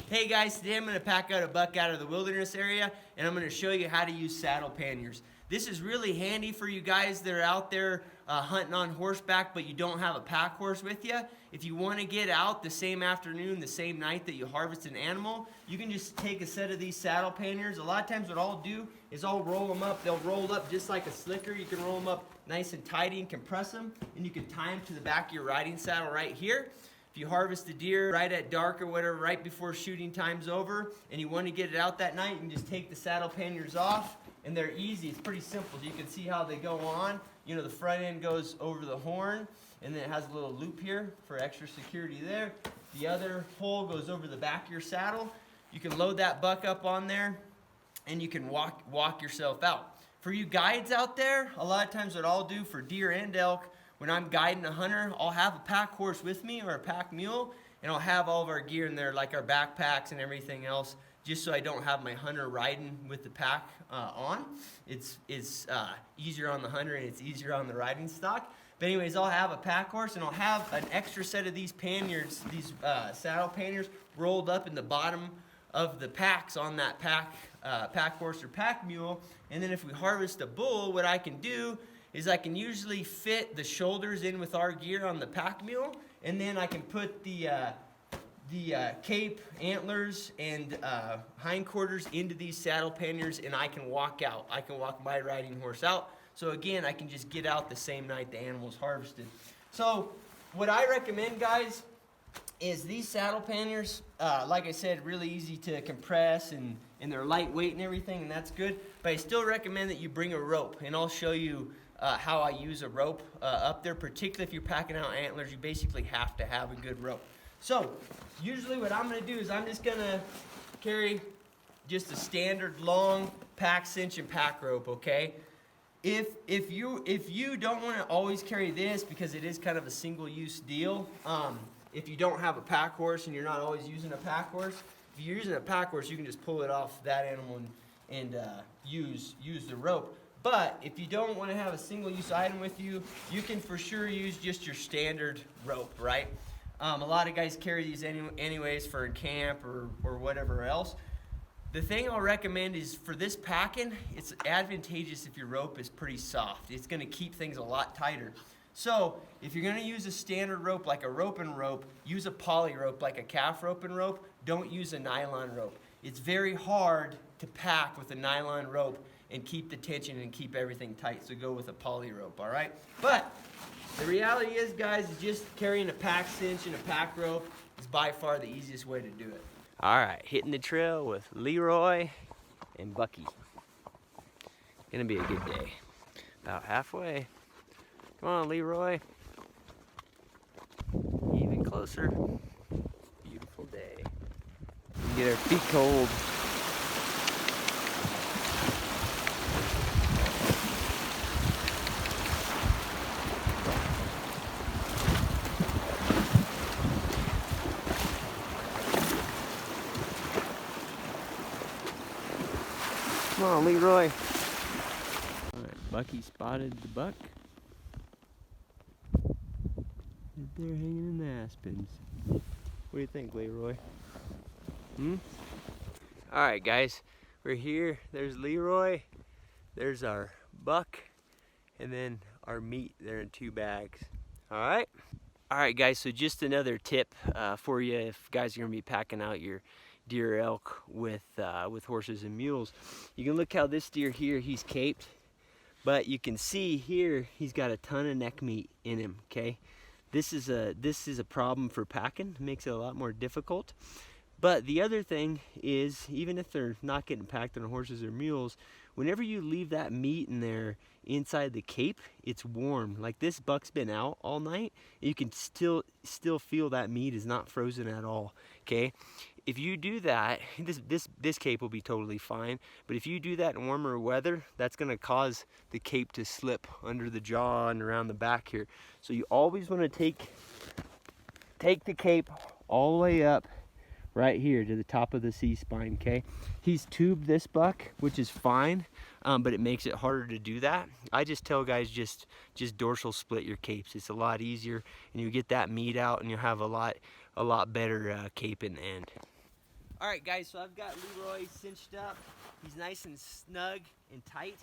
Hey guys, today I'm going to pack out a buck out of the wilderness area and I'm going to show you how to use saddle panniers. This is really handy for you guys that are out there hunting on horseback but you don't have a pack horse with you. If you want to get out the same afternoon, the same night that you harvest an animal, you can just take a set of these saddle panniers. A lot of times what I'll do is I'll roll them up. They'll roll up just like a slicker. You can roll them up nice and tidy and compress them, and you can tie them to the back of your riding saddle right here. If you harvest a deer right at dark or whatever, right before shooting time's over, and you want to get it out that night, you can just take the saddle panniers off, and they're easy. It's pretty simple. You can see how they go on. You know, the front end goes over the horn, and then it has a little loop here for extra security there. The other hole goes over the back of your saddle. You can load that buck up on there, and you can walk yourself out. For you guides out there, a lot of times what I'll do for deer and elk, when I'm guiding a hunter, I'll have a pack horse with me or a pack mule, and I'll have all of our gear in there, like our backpacks and everything else, just so I don't have my hunter riding with the pack on. It's easier on the hunter and it's easier on the riding stock. But anyways, I'll have a pack horse and I'll have an extra set of these panniers, these saddle panniers, rolled up in the bottom of the packs on that pack horse or pack mule. And then if we harvest a bull, what I can do is I can usually fit the shoulders in with our gear on the pack mule, and then I can put the cape, antlers, and hindquarters into these saddle panniers, and I can walk out. I can walk my riding horse out. So again, I can just get out the same night the animal's harvested. So what I recommend, guys, is these saddle panniers, like I said, really easy to compress, and they're lightweight and everything, and that's good. But I still recommend that you bring a rope, and I'll show you how I use a rope up there. Particularly if you're packing out antlers, you basically have to have a good rope. So usually what I'm going to do is I'm just going to carry just a standard long pack cinch and pack rope, okay? If you don't want to always carry this, because it is kind of a single-use deal, if you don't have a pack horse and you're not always using a pack horse, if you're using a pack horse, you can just pull it off that animal and use the rope. But if you don't want to have a single-use item with you, you can for sure use just your standard rope, right? A lot of guys carry these anyways for camp or whatever else. The thing I'll recommend is for this packing, it's advantageous if your rope is pretty soft. It's going to keep things a lot tighter. So if you're going to use a standard rope like a rope and rope, use a poly rope like a calf rope and rope. Don't use a nylon rope. It's very hard to pack with a nylon rope and keep the tension and keep everything tight. So go with a poly rope, all right? But the reality is, guys, is just carrying a pack cinch and a pack rope is by far the easiest way to do it. All right, hitting the trail with Leroy and Bucky. Gonna be a good day. About halfway. Come on, Leroy. Even closer. Beautiful day. We get our feet cold. Come on, Leroy. All right, Bucky spotted the buck. Right there hanging in the aspens. What do you think, Leroy? All right, guys, we're here. There's Leroy. There's our buck, and then our meat there in 2 bags. All right. All right, guys. So just another tip for you if guys are gonna be packing out your deer or elk with horses and mules. You can look how this deer here, he's caped, but you can see here he's got a ton of neck meat in him. Okay, this is a problem for packing. It makes it a lot more difficult. But the other thing is, even if they're not getting packed on horses or mules, whenever you leave that meat in there inside the cape, it's warm. Like this buck's been out all night, you can still feel that meat is not frozen at all. Okay, if you do that, this cape will be totally fine. But if you do that in warmer weather, that's going to cause the cape to slip under the jaw and around the back here. So you always want to take the cape all the way up right here to the top of the C-spine, okay? He's tubed this buck, which is fine, but it makes it harder to do that. I just tell guys just dorsal split your capes. It's a lot easier, and you get that meat out, and you'll have a lot better cape in the end. All right, guys, so I've got Leroy cinched up. He's nice and snug and tight.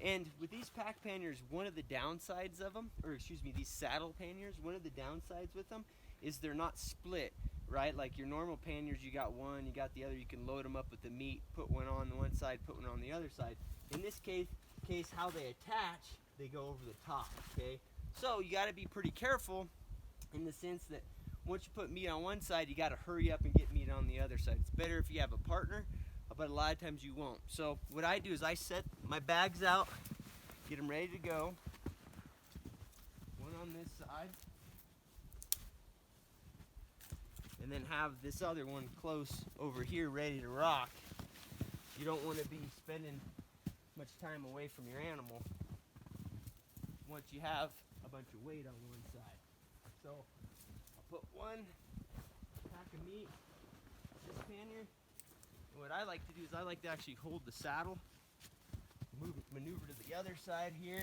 And with these pack panniers, one of the downsides of them, or excuse me, these saddle panniers, one of the downsides with them is they're not split, right? Like your normal panniers, you got one, you got the other, you can load them up with the meat, put one on one side, put one on the other side. In this case how they attach, they go over the top, okay? So you gotta be pretty careful in the sense that once you put meat on one side, you gotta hurry up and get meat on the other side. It's better if you have a partner, but a lot of times you won't. So what I do is I set my bags out, get them ready to go. One on this side. And then have this other one close over here ready to rock. You don't want to be spending much time away from your animal once you have a bunch of weight on one side. So I'll put one pack of meat in this pannier. And what I like to do is I like to actually hold the saddle, maneuver to the other side here.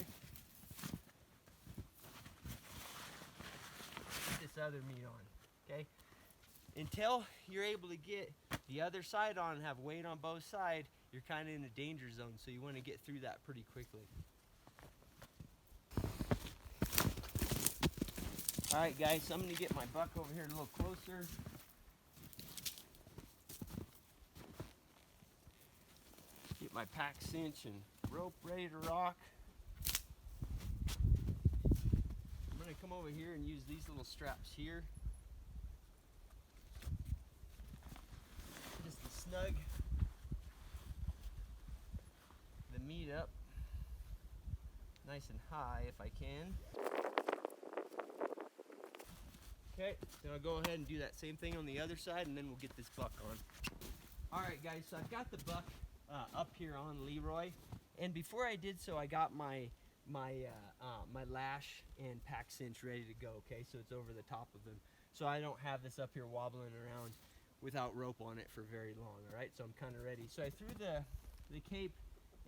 Put this other meat on, okay? Until you're able to get the other side on and have weight on both sides, you're kind of in a danger zone, so you want to get through that pretty quickly. All right, guys, so I'm going to get my buck over here a little closer. Get my pack cinch and rope ready to rock. I'm going to come over here and use these little straps here. Just to snug the meat up nice and high if I can. Okay, then I'll go ahead and do that same thing on the other side, and then we'll get this buck on. All right, guys, so I've got the buck up here on Leroy, and before I did so, I got my lash and pack cinch ready to go. Okay, so it's over the top of him, so I don't have this up here wobbling around without rope on it for very long. All right, so I'm kind of ready. So I threw the cape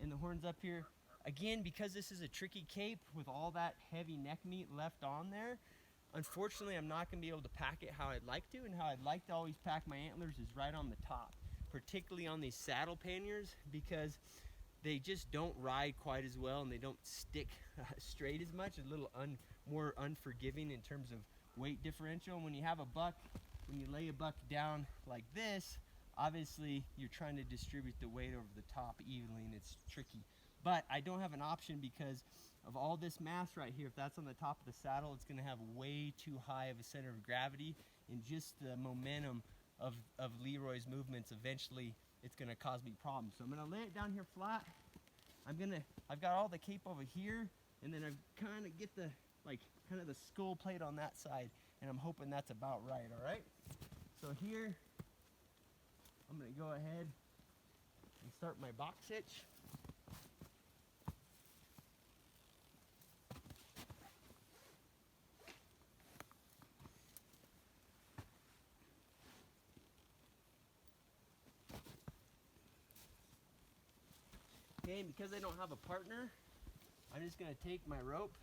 and the horns up here. Again, because this is a tricky cape with all that heavy neck meat left on there, unfortunately, I'm not going to be able to pack it how I'd like to, and how I'd like to always pack my antlers is right on the top, particularly on these saddle panniers, because they just don't ride quite as well and they don't stick straight as much. A little more unforgiving in terms of weight differential. And when you have a buck, when you lay a buck down like this, obviously you're trying to distribute the weight over the top evenly, and it's tricky. But I don't have an option because of all this mass right here. If that's on the top of the saddle, it's going to have way too high of a center of gravity, and just the momentum of Leroy's movements, eventually it's going to cause me problems. So I'm going to lay it down here flat. I've got all the cape over here, and then I kind of get the kind of the skull plate on that side, and I'm hoping that's about right. All right, so here I'm going to go ahead and start my box hitch. Okay, and because I don't have a partner, I'm just going to take my rope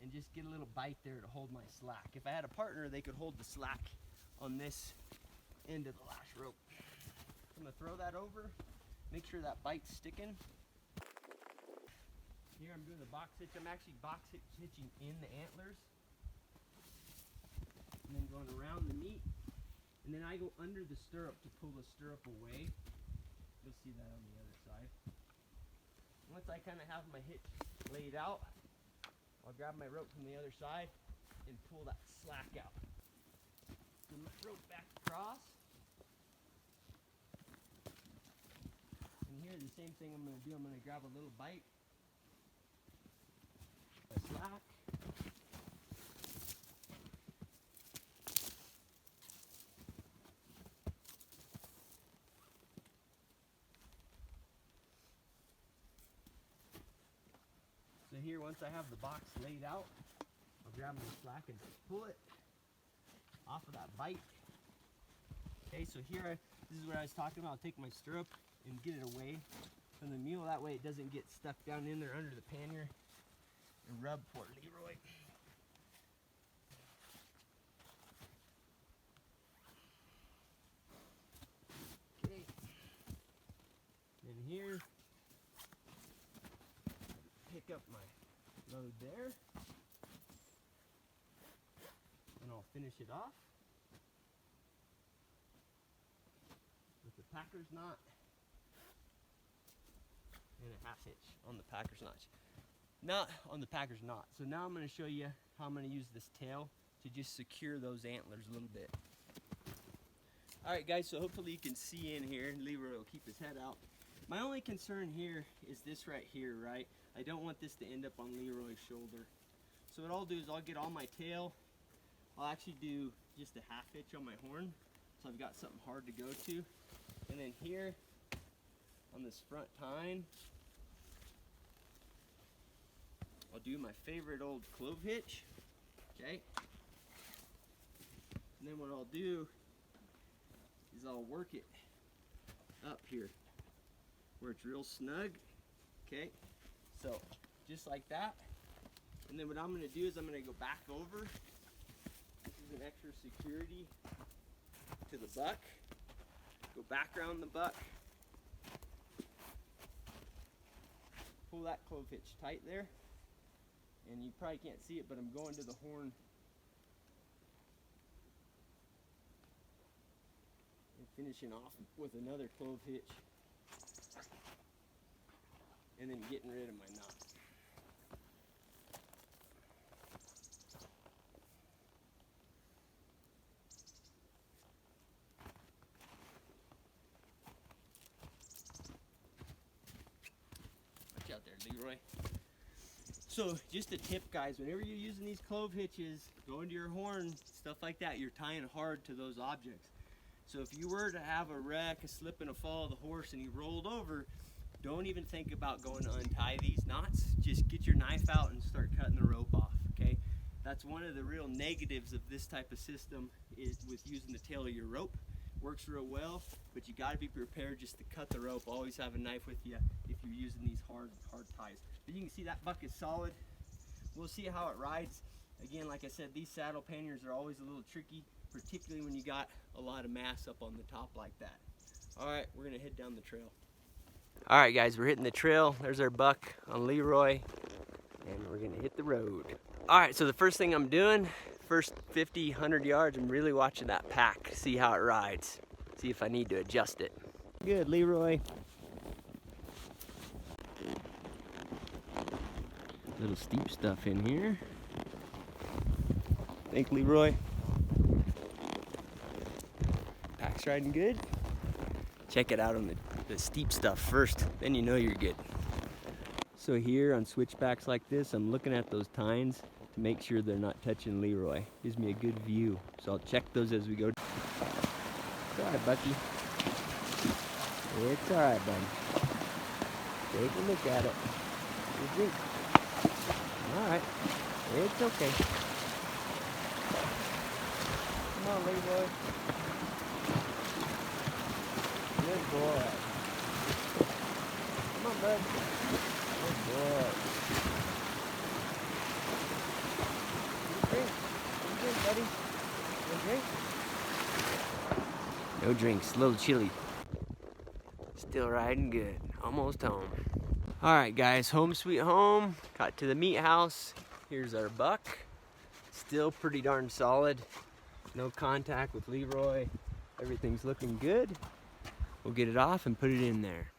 and just get a little bite there to hold my slack. If I had a partner, they could hold the slack on this end of the lash rope. I'm going to throw that over, make sure that bite's sticking. Here I'm doing the box hitch. I'm actually box hitching in the antlers, and then going around the meat, and then I go under the stirrup to pull the stirrup away. You'll see that on the other side. Once I kind of have my hitch laid out, I'll grab my rope from the other side and pull that slack out. Put my rope back across. And here, the same thing I'm going to do. I'm going to grab a little bite, a slack. So here, once I have the box laid out, I'll grab my slack and pull it off of that bite. Okay, so here, this is what I was talking about. I'll take my stirrup and get it away from the mule. That way it doesn't get stuck down in there under the pannier and rub poor Leroy. load there. And I'll finish it off with the packer's knot and a half hitch on the packer's notch. Not on the packer's knot. So now I'm going to show you how I'm going to use this tail to just secure those antlers a little bit. Alright guys, so hopefully you can see in here. Leroy will keep his head out. My only concern here is this right here, right? I don't want this to end up on Leroy's shoulder. So what I'll do is I'll get on my tail. I'll actually do just a half hitch on my horn, so I've got something hard to go to. And then here on this front tine, I'll do my favorite old clove hitch, okay? And then what I'll do is I'll work it up here where it's real snug, okay? So just like that. And then what I'm gonna do is I'm gonna go back over. This is an extra security to the buck. Go back around the buck. Pull that clove hitch tight there. And you probably can't see it, but I'm going to the horn and finishing off with another clove hitch. And then getting rid of my knot. Watch out there, Leroy. So just a tip, guys, whenever you're using these clove hitches, go into your horn, stuff like that, you're tying hard to those objects. So if you were to have a wreck, a slip and a fall of the horse and you rolled over, don't even think about going to untie these knots. Just get your knife out and start cutting the rope off, okay? That's one of the real negatives of this type of system is with using the tail of your rope. Works real well, but you gotta be prepared just to cut the rope. Always have a knife with you if you're using these hard ties. But you can see that buck is solid. We'll see how it rides. Again, like I said, these saddle panniers are always a little tricky, particularly when you got a lot of mass up on the top like that. All right, we're gonna head down the trail. All right, guys, we're hitting the trail. There's our buck on Leroy, and we're gonna hit the road. All right, so the first thing I'm doing, first 50, 100 yards, I'm really watching that pack, see how it rides, see if I need to adjust it. Good, Leroy. Little steep stuff in here. Think, Leroy? Pack's riding good. Check it out on the steep stuff first, then you know you're good. So here on switchbacks like this, I'm looking at those tines to make sure they're not touching Leroy. Gives me a good view, so I'll check those as we go. It's all right, Bucky. It's all right, bud. Take a look at it. What do you think? All right, it's okay. Come on, Leroy. Good boy. Come on, bud. Good boy. Drink. Drink, buddy. Drink. No drinks. A little chilly. Still riding good. Almost home. All right, guys. Home sweet home. Got to the meat house. Here's our buck. Still pretty darn solid. No contact with Leroy. Everything's looking good. We'll get it off and put it in there.